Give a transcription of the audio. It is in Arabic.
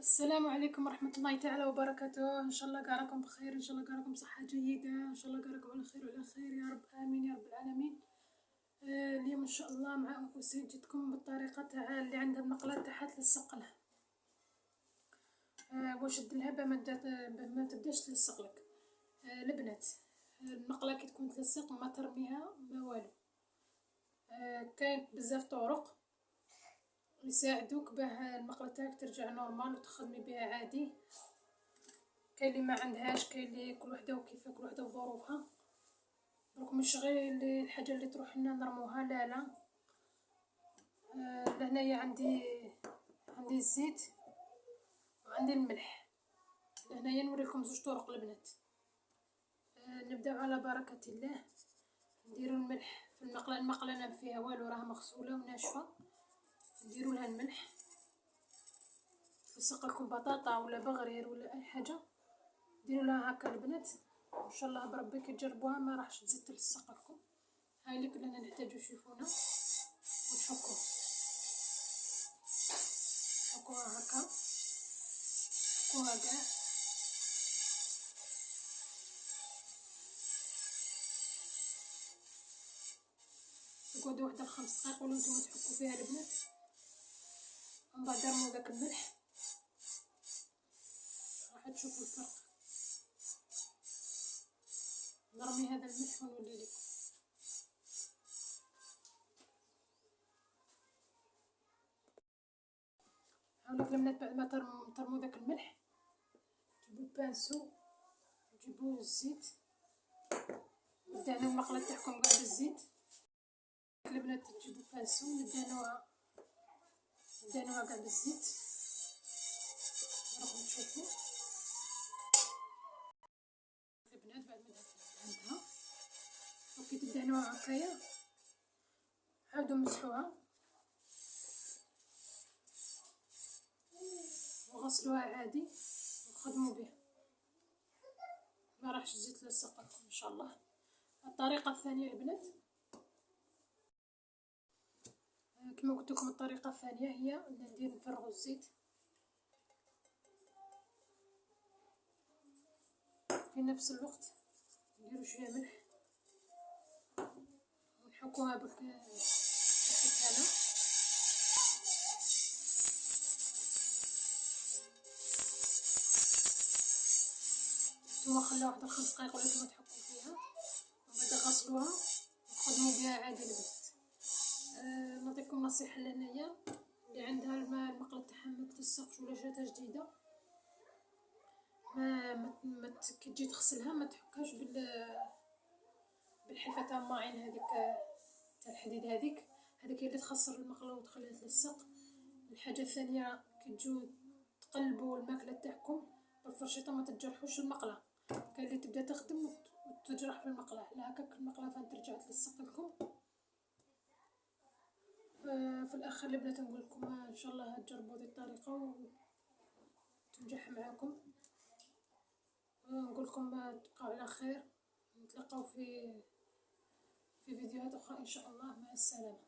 السلام عليكم ورحمة الله تعالى وبركاته. إن شاء الله كاع راكم بخير، إن شاء الله كاع راكم بصحة جيدة، إن شاء الله كاع راكم على خير وعلى خير يا رب، آمين يا رب العالمين. اليوم إن شاء الله مع أم كلثوم جيتكم بالطريقة تاع اللي عندها المقلة تاعها تلصق لها. واش ديرلها باه ما تبداش تلصق لك. البنات، المقلة كي تكون تلصق ما ترميها ما والو. كاين بزاف طرق يساعدوك باه المقلة تاعك ترجع نورمال وتخدمي بها عادي. كاين اللي ما عندهاش، كاين اللي كل وحده وكيف كل وحده وظروفها. دونك مش غير الحاجه اللي تروح لنا نرموها، لا لا. لهنايا عندي الزيت وعندي الملح. لهنايا نوريكم زوج طرق البنات. نبداو على بركه الله. نديرو الملح في المقله ما فيها والو، راها مغسوله وناشفه. نديرو لها الملح. تلصق لكم بطاطا ولا بغرير ولا اي حاجه ديروا لها هكا البنات، ان شاء الله بربي كي تجربوها ما راحش تزيد تلصق لكم. هاي اللي كلنا نحتاجو. شوفونا ونحكوها هكا، نحكوها كاع. تقعدوا وحده ل5 دقائق ولا نتوما تحكوا فيها البنات، ومن بعد نرموا داك الملح راح تشوفوا الفرق. نرمي هذا الملح ونولي لكم. هاوليك البنات، بعد ما ترموا داك الملح تجيبوا البانسو وتجيبوا الزيت ودهنوا المقله تاعكم كاع بالزيت. البنات تجيبوا البانسو ندهنوها كاع بالزيت. راكم تشوفوا البنات بعد ما دهنتها وكي تدهنوها هكايا عاودوا مسحوها وغسلوها عادي وخدموا بها، ما راحش تزيد تلصق لكم ان شاء الله. الطريقه الثانيه البنات، كما قلت لكم، الطريقه الثانيه هي نفرغوا الزيت في نفس الوقت نديرو شويه ملح ونحكوها بالحكاله. نتوما خلوها واحد 5 دقائق ولا نتوما تحكوا فيها، ومن بعد غسلوها وخدموا بها عادي البنات. نعطيكم نصيحه لهنايا اللي عندها المقله تاعها ما تلصقش ولا جاتها جديده، ما كي تجي تغسلها ما تحكهاش بالحلفه تاع الماعين هذيك تاع الحديد. هذيك هي اللي تخسر المقله وتخليها تلصق. الحاجه الثانيه، كي تجو تقلبوا الماكله تاعكم بالفرشيطه ما تجرحوش المقله. كاين اللي تبدا تخدم وتجرح في المقله، لا هكاك المقله فين ترجع تلصق لكم. في الاخر البنات نقول لكم ان شاء الله تجربوا هذه الطريقه وتنجح معاكم. نقول لكم تبقوا على خير، نتلاقاو في فيديوهات اخرى ان شاء الله. مع السلامه.